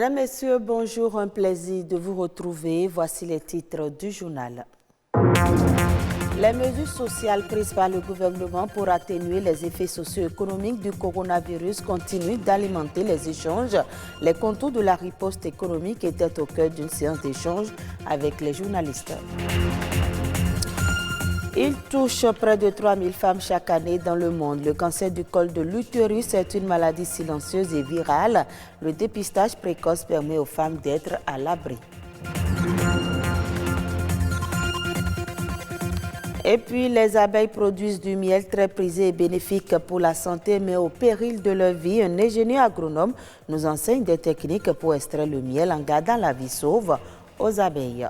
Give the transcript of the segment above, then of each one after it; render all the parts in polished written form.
Mesdames, Messieurs, bonjour, un plaisir de vous retrouver. Voici les titres du journal. Les mesures sociales prises par le gouvernement pour atténuer les effets socio-économiques du coronavirus continuent d'alimenter les échanges. Les contours de la riposte économique étaient au cœur d'une séance d'échange avec les journalistes. Il touche près de 3000 femmes chaque année dans le monde. Le cancer du col de l'utérus est une maladie silencieuse et virale. Le dépistage précoce permet aux femmes d'être à l'abri. Et puis, les abeilles produisent du miel très prisé et bénéfique pour la santé, mais au péril de leur vie. Un ingénieur agronome nous enseigne des techniques pour extraire le miel en gardant la vie sauve aux abeilles.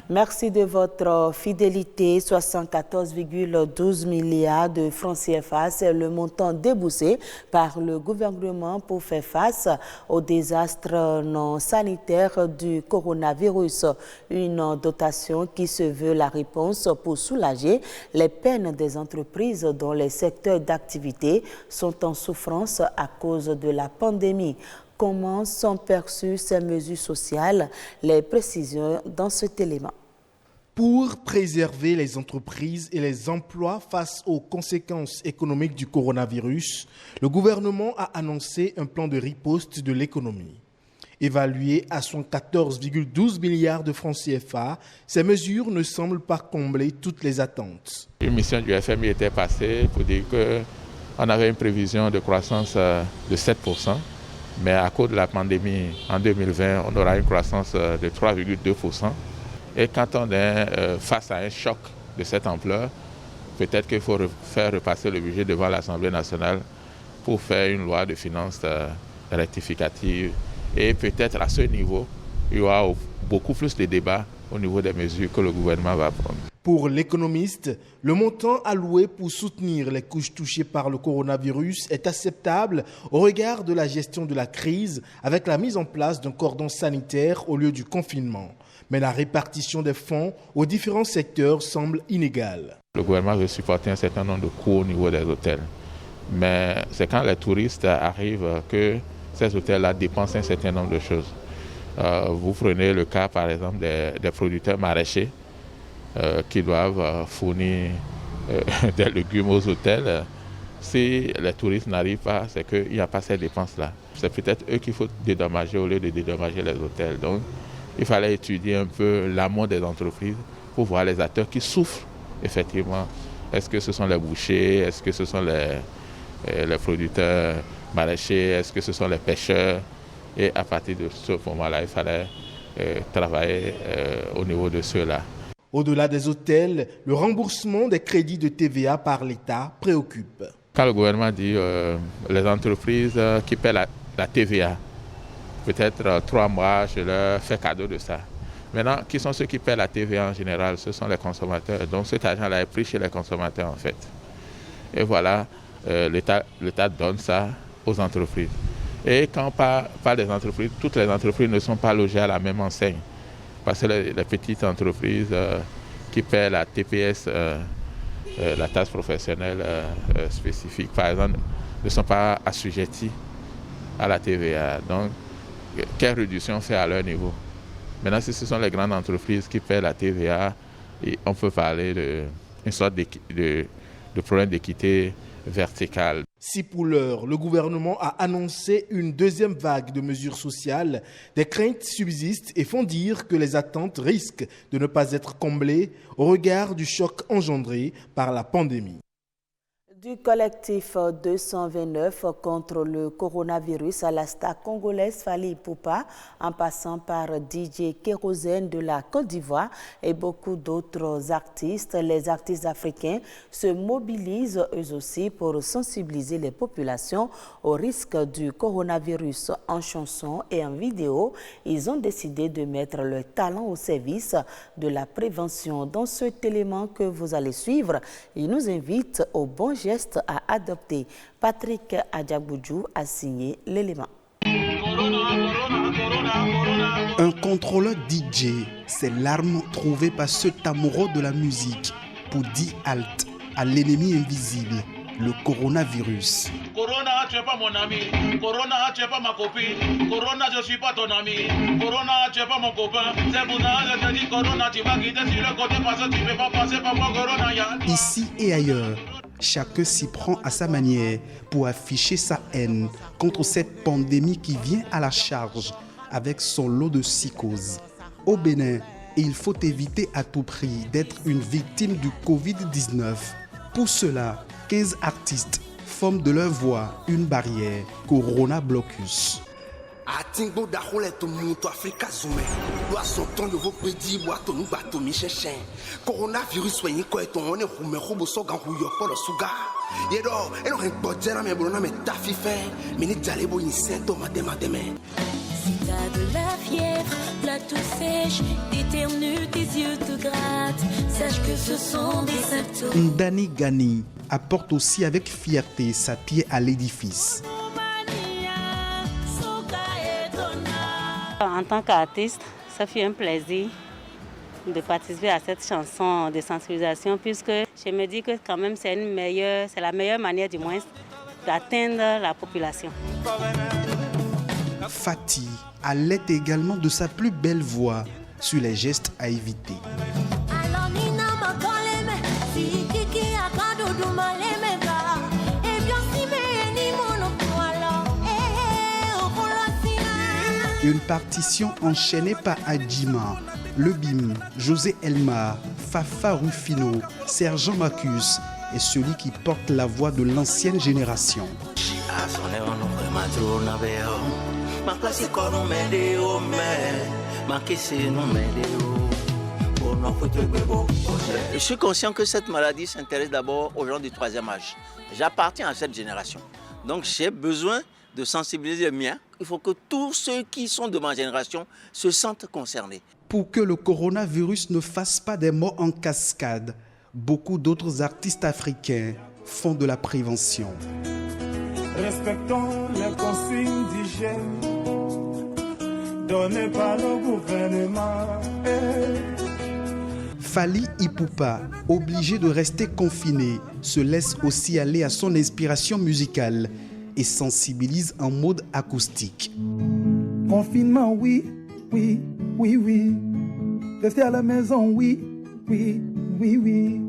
Merci de votre fidélité. 74,12 milliards de francs CFA, c'est le montant déboursé par le gouvernement pour faire face au désastre non sanitaire du coronavirus. Une dotation qui se veut la réponse pour soulager les peines des entreprises dont les secteurs d'activité sont en souffrance à cause de la pandémie. Comment sont perçues ces mesures sociales? Les précisions dans cet élément. Pour préserver les entreprises et les emplois face aux conséquences économiques du coronavirus, le gouvernement a annoncé un plan de riposte de l'économie. Évalué à 114,12 milliards de francs CFA, ces mesures ne semblent pas combler toutes les attentes. Une mission du FMI était passée pour dire qu'on avait une prévision de croissance de 7%. Mais à cause de la pandémie, en 2020, on aura une croissance de 3,2%. Et quand on est face à un choc de cette ampleur, peut-être qu'il faut faire repasser le budget devant l'Assemblée nationale pour faire une loi de finances rectificative. Et peut-être à ce niveau, il y aura beaucoup plus de débats au niveau des mesures que le gouvernement va prendre. Pour l'économiste, le montant alloué pour soutenir les couches touchées par le coronavirus est acceptable au regard de la gestion de la crise avec la mise en place d'un cordon sanitaire au lieu du confinement. Mais la répartition des fonds aux différents secteurs semble inégale. Le gouvernement veut supporter un certain nombre de coûts au niveau des hôtels. Mais c'est quand les touristes arrivent que ces hôtels-là dépensent un certain nombre de choses. Vous prenez le cas par exemple des producteurs maraîchers qui doivent fournir des légumes aux hôtels. Si les touristes n'arrivent pas, c'est qu'il n'y a pas ces dépenses-là. C'est peut-être eux qu'il faut dédommager au lieu de dédommager les hôtels. Donc, il fallait étudier un peu l'amont des entreprises pour voir les acteurs qui souffrent effectivement. Est-ce que ce sont les bouchers? Est-ce que ce sont les producteurs maraîchers? Est-ce que ce sont les pêcheurs? Et à partir de ce moment-là, il fallait travailler au niveau de ceux-là. Au-delà des hôtels, le remboursement des crédits de TVA par l'État préoccupe. Quand le gouvernement dit les entreprises qui paient la TVA, peut-être 3 mois, je leur fais cadeau de ça. Maintenant, qui sont ceux qui paient la TVA en général? Ce sont les consommateurs. Donc cet argent-là est pris chez les consommateurs en fait. Et voilà, l'État donne ça aux entreprises. Et quand on parle des entreprises, toutes les entreprises ne sont pas logées à la même enseigne. Parce que les petites entreprises qui paient la TPS, la taxe professionnelle spécifique, par exemple, ne sont pas assujetties à la TVA. Donc, quelle réduction fait à leur niveau? Maintenant, si ce sont les grandes entreprises qui paient la TVA, on peut parler d'une sorte de problème d'équité verticale. Si pour l'heure, le gouvernement a annoncé une deuxième vague de mesures sociales, des craintes subsistent et font dire que les attentes risquent de ne pas être comblées au regard du choc engendré par la pandémie. Du collectif 229 contre le coronavirus à la star congolaise Fally Ipupa, en passant par DJ Kérosène de la Côte d'Ivoire et beaucoup d'autres artistes, les artistes africains se mobilisent eux aussi pour sensibiliser les populations au risque du coronavirus. En chanson et en vidéo, ils ont décidé de mettre leur talent au service de la prévention. Dans cet élément que vous allez suivre, ils nous invitent au bon geste à adopter. Patrick Adjaboudjou a signé l'élément. Un contrôleur DJ, c'est l'arme trouvée par cet amoureux de la musique pour dire halt à l'ennemi invisible. le coronavirus. Corona, tu n'es pas mon ami. Corona, tu n'es pas ma copine. Corona, je ne suis pas ton ami. Corona, tu n'es pas mon copain. C'est pour ça que je te dis Corona, tu vas quitter sur le côté parce que tu ne peux pas passer par moi, Corona. Ici et ailleurs, chacun s'y prend à sa manière pour afficher sa haine contre cette pandémie qui vient à la charge avec son lot de psychose. Au Bénin, il faut éviter à tout prix d'être une victime du Covid-19. Pour cela, 15 artistes forment de leur voix une barrière, Corona Blocus. Si t'as de la fièvre, la toux sèche, t'éternues, tes yeux te grattent, sache que ce sont des symptômes. Ndani Gani apporte aussi avec fierté sa pierre à l'édifice. En tant qu'artiste, ça fait un plaisir de participer à cette chanson de sensibilisation puisque je me dis que quand même c'est la meilleure manière du moins d'atteindre la population. Fatih a l'aide également de sa plus belle voix sur les gestes à éviter. Une partition enchaînée par Adjima, Le Bim, José Elmar, Fafa Rufino, Sergent Marcus et celui qui porte la voix de l'ancienne génération. Je suis conscient que cette maladie s'intéresse d'abord aux gens du troisième âge. J'appartiens à cette génération. Donc j'ai besoin de sensibiliser les miens. Il faut que tous ceux qui sont de ma génération se sentent concernés. Pour que le coronavirus ne fasse pas des morts en cascade, beaucoup d'autres artistes africains font de la prévention. Respectons les consignes d'hygiène données par le gouvernement. Fally Ipupa, obligé de rester confiné, se laisse aussi aller à son inspiration musicale et sensibilise en mode acoustique. Confinement, oui, oui, oui, oui. Rester à la maison, oui, oui, oui, oui.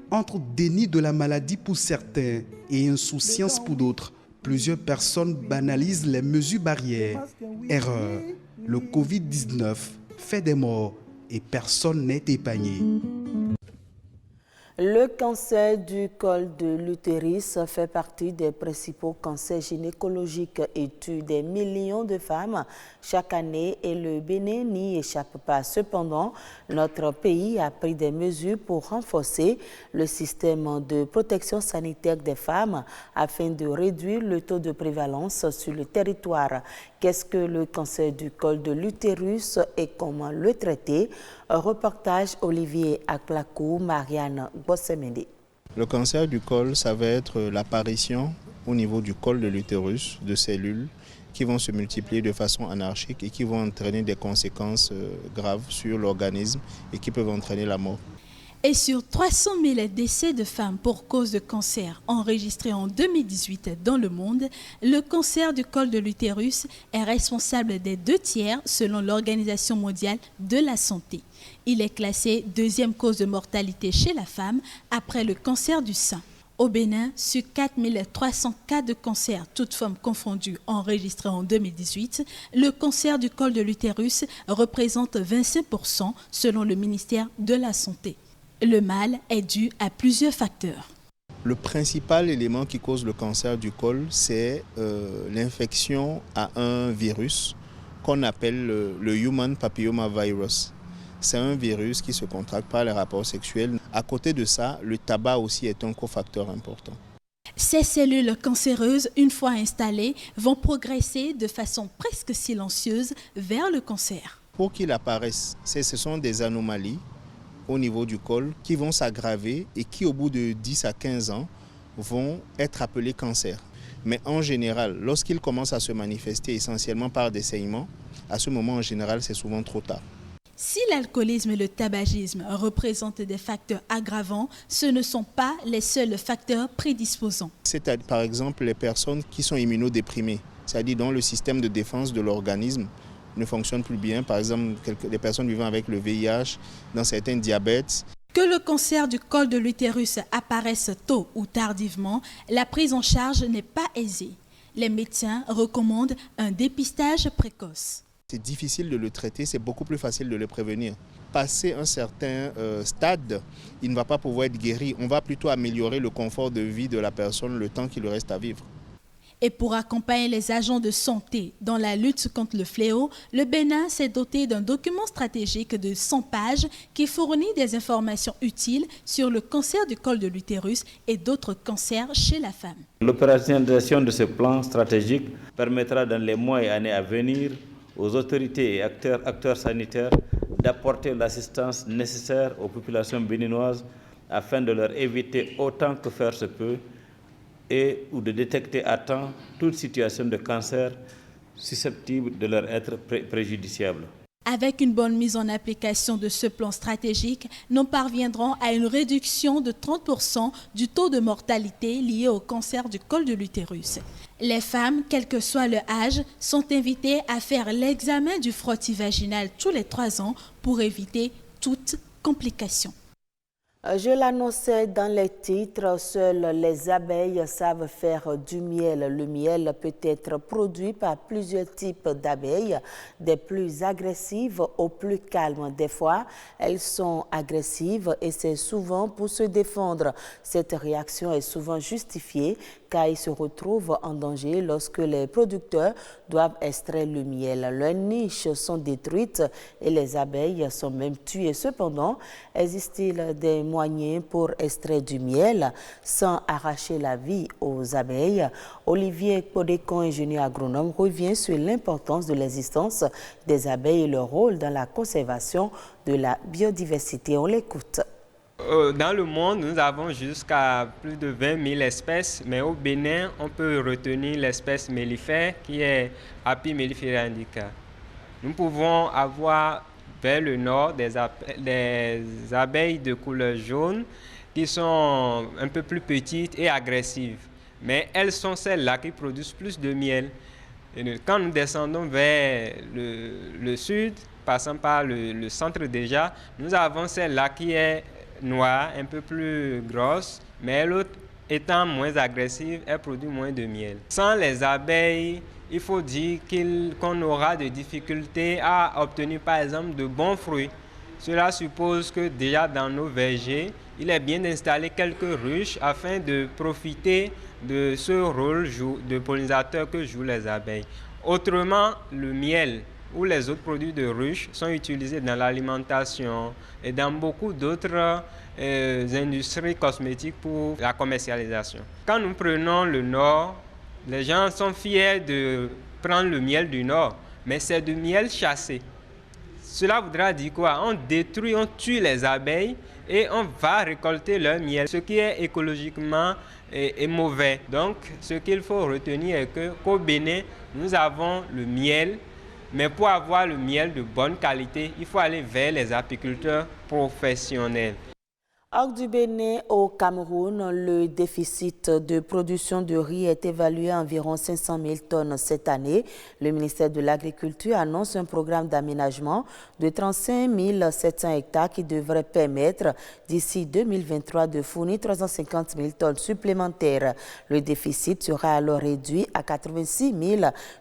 Entre déni de la maladie pour certains et insouciance pour d'autres, plusieurs personnes banalisent les mesures barrières. Erreur. Le Covid-19 fait des morts et personne n'est épargné. Le cancer du col de l'utérus fait partie des principaux cancers gynécologiques et tue des millions de femmes chaque année et le Bénin n'y échappe pas. Cependant, notre pays a pris des mesures pour renforcer le système de protection sanitaire des femmes afin de réduire le taux de prévalence sur le territoire. Qu'est-ce que le cancer du col de l'utérus et comment le traiter? Un reportage Olivier Aklakou, Marianne Bossemende. Le cancer du col, ça va être l'apparition au niveau du col de l'utérus de cellules qui vont se multiplier de façon anarchique et qui vont entraîner des conséquences graves sur l'organisme et qui peuvent entraîner la mort. Et sur 300 000 décès de femmes pour cause de cancer enregistrés en 2018 dans le monde, le cancer du col de l'utérus est responsable des 2/3 selon l'Organisation mondiale de la santé. Il est classé deuxième cause de mortalité chez la femme après le cancer du sein. Au Bénin, sur 4 300 cas de cancer, toutes formes confondues, enregistrés en 2018, le cancer du col de l'utérus représente 25% selon le ministère de la Santé. Le mal est dû à plusieurs facteurs. Le principal élément qui cause le cancer du col, c'est l'infection à un virus qu'on appelle le Human Papilloma Virus. C'est un virus qui se contracte par les rapports sexuels. À côté de ça, le tabac aussi est un cofacteur important. Ces cellules cancéreuses, une fois installées, vont progresser de façon presque silencieuse vers le cancer. Pour qu'il apparaisse, ce sont des anomalies au niveau du col qui vont s'aggraver et qui, au bout de 10 à 15 ans, vont être appelés cancers. Mais en général, lorsqu'ils commencent à se manifester essentiellement par des saignements, à ce moment, en général, c'est souvent trop tard. Si l'alcoolisme et le tabagisme représentent des facteurs aggravants, ce ne sont pas les seuls facteurs prédisposants. C'est par exemple les personnes qui sont immunodéprimées, c'est-à-dire dont le système de défense de l'organisme ne fonctionne plus bien. Par exemple, les personnes vivant avec le VIH, dans certains diabètes. Que le cancer du col de l'utérus apparaisse tôt ou tardivement, la prise en charge n'est pas aisée. Les médecins recommandent un dépistage précoce. C'est difficile de le traiter, c'est beaucoup plus facile de le prévenir. Passé un certain stade, il ne va pas pouvoir être guéri. On va plutôt améliorer le confort de vie de la personne le temps qu'il lui reste à vivre. Et pour accompagner les agents de santé dans la lutte contre le fléau, le Bénin s'est doté d'un document stratégique de 100 pages qui fournit des informations utiles sur le cancer du col de l'utérus et d'autres cancers chez la femme. L'opérationnalisation de ce plan stratégique permettra dans les mois et années à venir aux autorités et acteurs sanitaires d'apporter l'assistance nécessaire aux populations béninoises afin de leur éviter autant que faire se peut ou de détecter à temps toute situation de cancer susceptible de leur être préjudiciable. Avec une bonne mise en application de ce plan stratégique, nous parviendrons à une réduction de 30% du taux de mortalité lié au cancer du col de l'utérus. Les femmes, quel que soit leur âge, sont invitées à faire l'examen du frottis vaginal tous les 3 ans pour éviter toute complication. Je l'annonçais dans les titres, seules les abeilles savent faire du miel. Le miel peut être produit par plusieurs types d'abeilles, des plus agressives aux plus calmes. Des fois, elles sont agressives et c'est souvent pour se défendre. Cette réaction est souvent justifiée car ils se retrouvent en danger lorsque les producteurs doivent extraire le miel. Leurs niches sont détruites et les abeilles sont même tuées. Cependant, existe-t-il des moyens pour extraire du miel sans arracher la vie aux abeilles? Olivier Podécon, ingénieur agronome, revient sur l'importance de l'existence des abeilles et leur rôle dans la conservation de la biodiversité. On l'écoute. Dans le monde, nous avons jusqu'à plus de 20 000 espèces, mais au Bénin, on peut retenir l'espèce mellifère qui est Apis mellifera indica. Nous pouvons avoir vers le nord des abeilles de couleur jaune qui sont un peu plus petites et agressives, mais elles sont celles-là qui produisent plus de miel. Et quand nous descendons vers le sud, passant par le centre déjà, nous avons celle-là qui est noire, un peu plus grosse, mais l'autre étant moins agressive, elle produit moins de miel. Sans les abeilles, il faut dire qu'on aura des difficultés à obtenir par exemple de bons fruits. Cela suppose que déjà dans nos vergers, il est bien d'installer quelques ruches afin de profiter de ce rôle de pollinisateur que jouent les abeilles. Autrement, le miel ou les autres produits de ruche sont utilisés dans l'alimentation et dans beaucoup d'autres industries cosmétiques pour la commercialisation. Quand nous prenons le nord, les gens sont fiers de prendre le miel du nord, mais c'est du miel chassé. Cela voudra dire quoi? On détruit, on tue les abeilles et on va récolter leur miel, ce qui est écologiquement est mauvais. Donc, ce qu'il faut retenir est qu'au Bénin, nous avons le miel. Mais pour avoir le miel de bonne qualité, il faut aller vers les apiculteurs professionnels. Hors du Bénin, au Cameroun, le déficit de production de riz est évalué à environ 500 000 tonnes cette année. Le ministère de l'Agriculture annonce un programme d'aménagement de 35 700 hectares qui devrait permettre d'ici 2023 de fournir 350 000 tonnes supplémentaires. Le déficit sera alors réduit à 86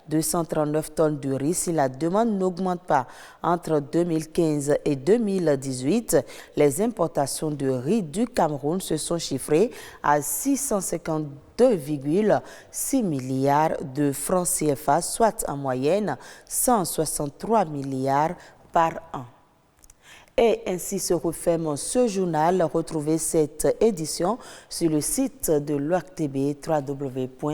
239 tonnes de riz si la demande n'augmente pas. Entre 2015 et 2018, les importations de riz du Cameroun se sont chiffrées à 652,6 milliards de francs CFA, soit en moyenne 163 milliards par an. Et ainsi se referme ce journal. Retrouvez cette édition sur le site de l'ORTB, www.ortb.bg.